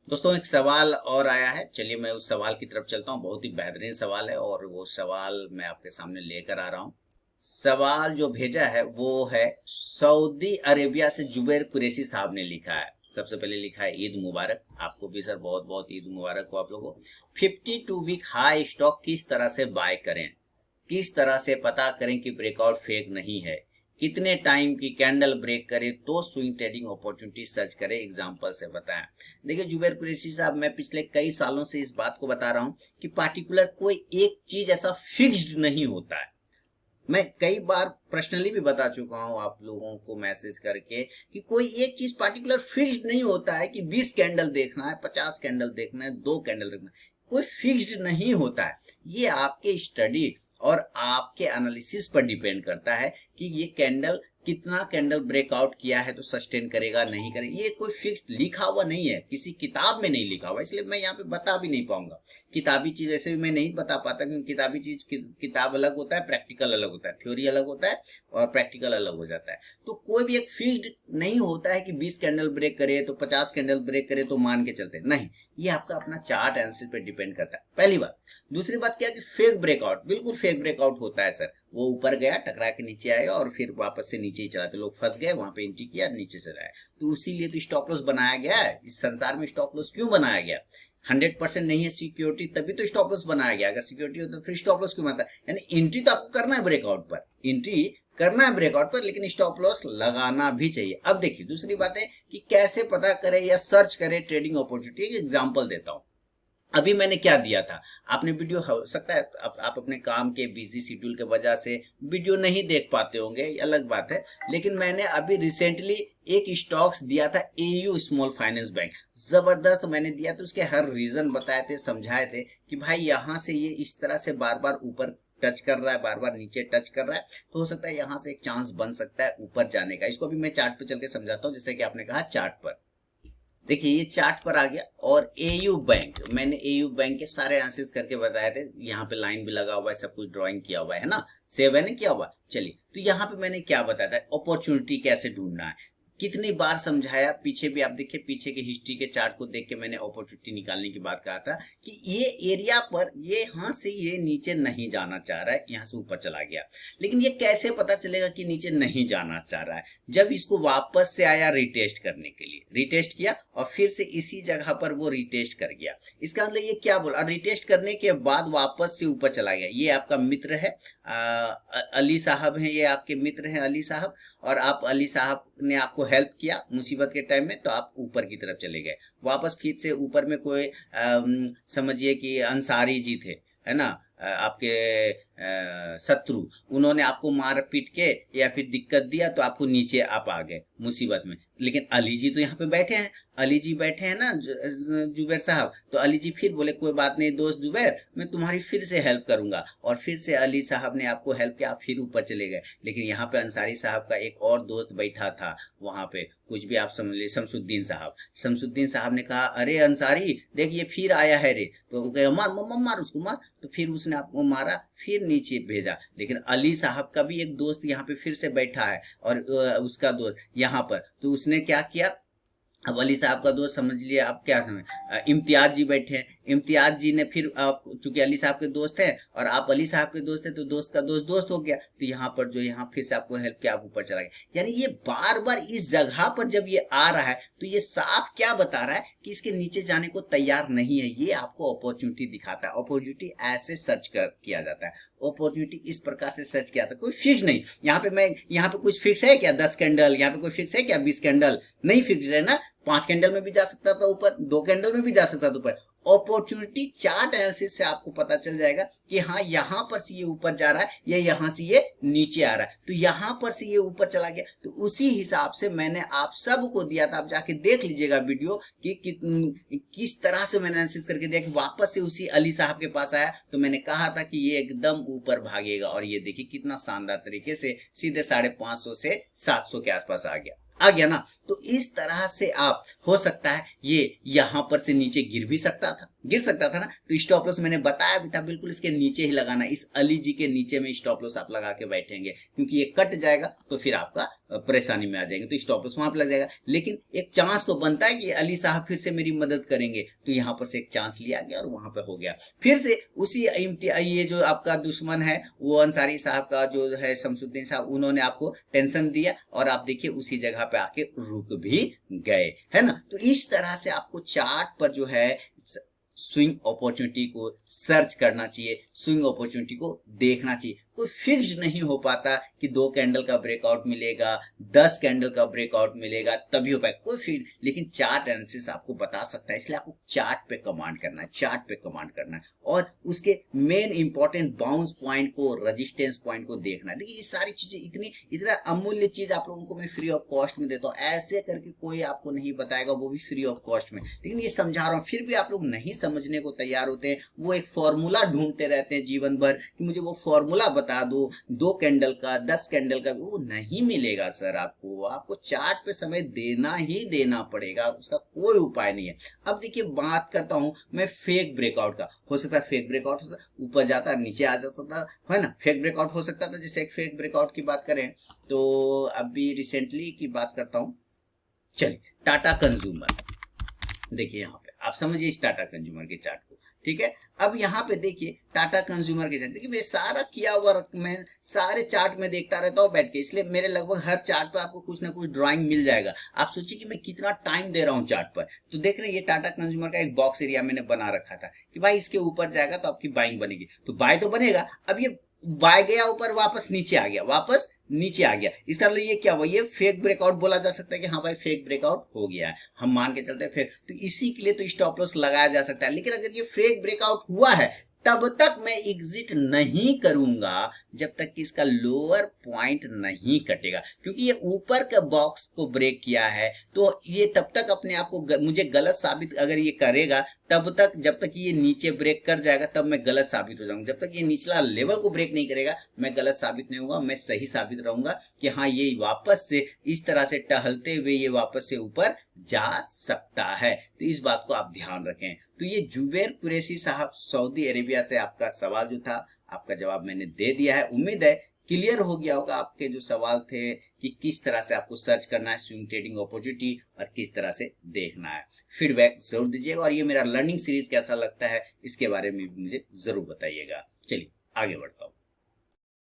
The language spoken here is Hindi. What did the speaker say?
दोस्तों एक सवाल और आया है। चलिए मैं उस सवाल की तरफ चलता हूँ। बहुत ही बेहतरीन सवाल है और वो सवाल मैं आपके सामने लेकर आ रहा हूँ। सवाल जो भेजा है वो है सऊदी अरेबिया से जुबैर कुरैशी साहब ने लिखा है। सबसे पहले लिखा है ईद मुबारक। आपको भी सर बहुत बहुत ईद मुबारक हो आप लोगों को। 52 वीक हाई स्टॉक किस तरह से बाय करें, किस तरह से पता करें कि ब्रेकआउट फेक नहीं है, कितने टाइम की कैंडल ब्रेक करे तो स्विंग ट्रेडिंग अपॉर्चुनिटी सर्च करें, एग्जांपल से बताएं। देखिए जुबैर कुरैशी साहब, मैं पिछले कई सालों से इस बात को बता रहा हूं कि पार्टिकुलर कोई एक चीज ऐसा फिक्स्ड नहीं होता है। मैं कई बार पर्सनली भी बता चुका हूं आप लोगों को मैसेज करके कि कोई एक चीज पार्टिकुलर फिक्स्ड नहीं होता है कि 20 कैंडल देखना है, 50 कैंडल देखना है, 2 कैंडल देखना है। कोई फिक्स्ड नहीं होता है। ये आपके स्टडी और आपके एनालिसिस पर डिपेंड करता है कि ये कैंडल कितना कैंडल ब्रेकआउट किया है तो सस्टेन करेगा नहीं करेगा। ये कोई फिक्स लिखा हुआ नहीं है, किसी किताब में नहीं लिखा हुआ, इसलिए मैं यहाँ पे बता भी नहीं पाऊंगा। किताबी चीज ऐसे भी मैं नहीं बता पाता क्योंकि किताबी चीज किताब अलग होता है, प्रैक्टिकल अलग होता है, थ्योरी अलग होता है और प्रैक्टिकल अलग हो जाता है। तो कोई भी एक फिक्स्ड नहीं होता है कि 20 कैंडल ब्रेक करे तो 50 कैंडल ब्रेक करे तो मान के चलते नहीं। ये आपका अपना चार्ट एनालिसिस पे डिपेंड करता है, पहली बात। दूसरी बात क्या कि फेक ब्रेकआउट, बिल्कुल फेक ब्रेकआउट होता है सर। वो ऊपर गया, टकरा के नीचे आएगा और फिर वापस से नीचे ही चला। तो लोग फंस गए, वहां पे एंट्री किया, नीचे चला आया। तो इसीलिए तो स्टॉप लॉस बनाया गया है। इस संसार में स्टॉप लॉस क्यों बनाया गया? 100% नहीं है सिक्योरिटी तभी तो स्टॉप लॉस बनाया गया। अगर सिक्योरिटी होता तो फिर स्टॉप लॉस क्यों बनता है? यानी एंट्री तो आपको करना है ब्रेकआउट पर, एंट्री करना है ब्रेकआउट पर, लेकिन स्टॉप लॉस लगाना भी चाहिए। अब देखिए दूसरी बात है कि कैसे पता करें या सर्च करें ट्रेडिंग अपॉर्चुनिटी। एग्जाम्पल देता हूं। अभी मैंने क्या दिया था, आपने वीडियो हो सकता है आप अपने काम के बिजी शेड्यूल के वजह से वीडियो नहीं देख पाते होंगे, ये अलग बात है। लेकिन मैंने अभी रिसेंटली एक स्टॉक्स दिया था, एयू स्मॉल फाइनेंस बैंक। जबरदस्त मैंने दिया था, उसके हर रीजन बताए थे, समझाए थे कि भाई यहाँ से ये इस तरह से बार बार ऊपर टच कर रहा है, बार बार नीचे टच कर रहा है, तो हो सकता है यहाँ से एक चांस बन सकता है ऊपर जाने का। इसको भी मैं चार्ट पे चल के समझाता हूँ, जैसे कि आपने कहा चार्ट पर। देखिए ये चार्ट पर आ गया और एयू बैंक, मैंने एयू बैंक के सारे एनालिसिस करके बताए थे। यहाँ पे लाइन भी लगा हुआ है, सब कुछ ड्राइंग किया हुआ है ना, सेव है ना किया हुआ। चलिए तो यहाँ पे मैंने क्या बताया था, अपॉर्चुनिटी कैसे ढूंढना है, कितनी बार समझाया। पीछे भी आप देखिए, पीछे के हिस्ट्री के चार्ट को देख के मैंने अपॉर्चुनिटी निकालने की बात कहा था कि ये एरिया पर ये यहाँ से ये नीचे नहीं जाना चाह रहा है, यहाँ से ऊपर चला गया। लेकिन ये कैसे पता चलेगा कि नीचे नहीं जाना चाह रहा है? जब इसको वापस से आया रिटेस्ट करने के लिए, रिटेस्ट किया और फिर से इसी जगह पर वो रिटेस्ट कर गया। इसका मतलब ये क्या बोला, रिटेस्ट करने के बाद वापस से ऊपर चला गया। ये आपका मित्र है अली साहब हैं, ये आपके मित्र हैं अली साहब, और आप अली साहब ने आपको हेल्प किया मुसीबत के टाइम में, तो आप ऊपर की तरफ चले गए। वापस फिर से ऊपर में कोई समझिए कि अंसारी जी थे, है ना, आपके शत्रु, उन्होंने आपको मार पीट के या फिर दिक्कत दिया तो आपको नीचे आप आ गए मुसीबत में। लेकिन अली जी तो यहाँ पे बैठे हैं, अली जी बैठे हैं ना जुबैर साहब, तो अली जी फिर बोले कोई बात नहीं दोस्त जुबैर, मैं तुम्हारी फिर से हेल्प करूंगा। और फिर से अली साहब ने आपको हेल्प किया, आप फिर ऊपर चले गए। लेकिन यहाँ पे अंसारी साहब का एक और दोस्त बैठा था वहां पे, कुछ भी आप समझ लीजिए, शमसुद्दीन साहब। शमसुद्दीन साहब ने कहा अरे अंसारी देख ये फिर आया है रे, तो कहे मार मार मार उसको मार, तो फिर उसने आपको मारा, फिर नीचे भेजा। लेकिन अली साहब का भी एक दोस्त यहाँ पे फिर से बैठा है और उसका दोस्त यहाँ पर, तो उसने क्या किया, अब अली साहब का दोस्त समझ लिए आप क्या समझ, इम्तियाज जी बैठे हैं। इम्तियाज जी ने फिर आप चूंकि अली साहब के दोस्त हैं और आप अली साहब के दोस्त हैं, तो दोस्त का दोस्त दोस्त हो गया, तो यहाँ पर जो यहाँ फिर से आपको हेल्प किया, आप ऊपर चला गया। यानी ये बार बार इस जगह पर जब ये आ रहा है तो ये साफ क्या बता रहा है कि इसके नीचे जाने को तैयार नहीं है। ये आपको अपॉर्चुनिटी दिखाता है। अपॉर्चुनिटी ऐसे सर्च किया जाता है, अपॉर्चुनिटी इस प्रकार से सर्च किया था। कोई फिक्स नहीं। यहाँ पे कुछ फिक्स है क्या? 10 कैंडल, यहाँ पे कोई फिक्स है क्या? 20 कैंडल नहीं फिक्स है ना। 5 कैंडल में भी जा सकता था ऊपर, 2 कैंडल में भी जा सकता था ऊपर। अपॉर्चुनिटी चार्ट एनालिसिस से आपको पता चल जाएगा कि हाँ यहाँ पर से ये ऊपर जा रहा है या यहाँ से ये नीचे आ रहा है, तो यहाँ पर से ये ऊपर चला गया। तो उसी हिसाब से मैंने आप सबको दिया था, आप जाके देख लीजिएगा वीडियो कि किस तरह से मैंने एनालिसिस करके दिया कि वापस से उसी अली साहब के पास आया। तो मैंने कहा था कि ये एकदम ऊपर भागेगा और ये देखिए कितना शानदार तरीके से सीधे 550 से 700 के आसपास आ गया ना। तो इस तरह से आप हो सकता है ये यहां पर से नीचे गिर भी सकता था, गिर सकता था ना, तो स्टॉप लॉस मैंने बताया भी था बिल्कुल इसके नीचे ही लगाना, इस अली जी के नीचे में स्टॉप लॉस आप लगा के बैठेंगे, क्योंकि ये कट जाएगा तो फिर आपका परेशानी में आ जाएंगे, तो स्टॉप लॉस वहां पर लग जाएगा। लेकिन एक चांस तो बनता है कि अली साहब फिर से मेरी मदद करेंगे, तो यहाँ पर से एक चांस लिया गया और वहां पर हो गया। फिर से उसी ये जो आपका दुश्मन है वो अंसारी साहब का जो है शमसुद्दीन साहब, उन्होंने आपको टेंशन दिया और आप देखिए उसी जगह पे आके रुक भी गए, है ना। तो इस तरह से आपको चार्ट पर जो है स्विंग अपॉर्चुनिटी को सर्च करना चाहिए, स्विंग अपॉर्चुनिटी को देखना चाहिए। कोई फिक्स नहीं हो पाता कि 2 कैंडल का ब्रेकआउट मिलेगा, 10 कैंडल का ब्रेकआउट मिलेगा तभी हो पाएगा, कोई फिक्स, लेकिन चार्ट एनालिसिस आपको बता सकता है। इसलिए आपको चार्ट पे कमांड करना है, चार्ट पे कमांड करना है और उसके मेन इंपॉर्टेंट बाउंस पॉइंट को, रेजिस्टेंस पॉइंट को देखना है। देखिए ये सारी चीजें इतना अमूल्य चीज आप लोगों को मैं फ्री ऑफ कॉस्ट में देता हूँ, ऐसे करके कोई आपको नहीं बताएगा, वो भी फ्री ऑफ कॉस्ट में। लेकिन ये समझा रहा हूँ, फिर भी आप लोग नहीं समझने को तैयार होते हैं, वो एक फॉर्मूला ढूंढते रहते हैं जीवन भर कि मुझे वो फॉर्मूला बता दो, 2 कैंडल का, 10 कैंडल का, वो नहीं मिलेगा सर। आपको चार्ट पे समय देना ही देना पड़ेगा, उसका कोई उपाय नहीं है। अब देखिए बात करता हूं मैं फेक ब्रेकआउट का। हो सकता है फेक ब्रेकआउट होता, ऊपर जाता नीचे आ जाता था, है ना। फेक ब्रेकआउट हो सकता था। जैसे एक फेक ब्रेकआउट की बात करें तो अभी रिसेंटली की बात करता हूं, चलिए टाटा कंज्यूमर, देखिए यहाँ पे आप समझिए इस टाटा कंज्यूमर के चार्ट को, ठीक है। अब यहाँ पे देखिए टाटा कंज्यूमर के चार्ट, देखिए मैं सारा किया हुआ मैं सारे चार्ट में देखता रहता हूँ बैठ के, इसलिए मेरे लगभग हर चार्ट पर आपको कुछ ना कुछ ड्राइंग मिल जाएगा। आप सोचिए कि मैं कितना टाइम दे रहा हूँ चार्ट पर। तो देख रहे हैं ये टाटा कंज्यूमर का एक बॉक्स एरिया मैंने बना रखा था कि भाई इसके ऊपर जाएगा तो आपकी बाइंग बनेगी, तो बाय तो बनेगा। अब ये बाय गया ऊपर, वापस नीचे आ गया, वापस नीचे आ गया, इसका मतलब ये क्या हुआ, ये फेक ब्रेकआउट बोला जा सकता है कि हाँ भाई फेक ब्रेकआउट हो गया है, हम मान के चलते हैं फेक। तो इसी के लिए तो स्टॉप लॉस लगाया जा सकता है। लेकिन अगर ये फेक ब्रेकआउट हुआ है तब तक मैं एग्जिट नहीं करूंगा जब तक कि इसका लोअर पॉइंट नहीं कटेगा, क्योंकि ये ऊपर के बॉक्स को ब्रेक किया है, तो ये तब तक अपने आप को मुझे गलत साबित अगर ये करेगा तब तक, जब तक ये नीचे ब्रेक कर जाएगा तब मैं गलत साबित हो जाऊंगा। जब तक ये निचला लेवल को ब्रेक नहीं करेगा मैं गलत साबित नहीं होगा, मैं सही साबित रहूंगा कि हाँ ये वापस से इस तरह से टहलते हुए ये वापस से ऊपर जा सकता है। तो इस बात को आप ध्यान रखें। तो ये जुबैर कुरैशी साहब सऊदी अरेबिया से आपका सवाल जो था, आपका जवाब मैंने दे दिया है। उम्मीद है क्लियर हो गया होगा आपके जो सवाल थे कि किस तरह से आपको सर्च करना है स्विंग ट्रेडिंग अपॉर्चुनिटी और किस तरह से देखना है। फीडबैक जरूर दीजिएगा और ये मेरा लर्निंग सीरीज कैसा लगता है इसके बारे में भी मुझे जरूर बताइएगा। चलिए आगे बढ़ता हूँ।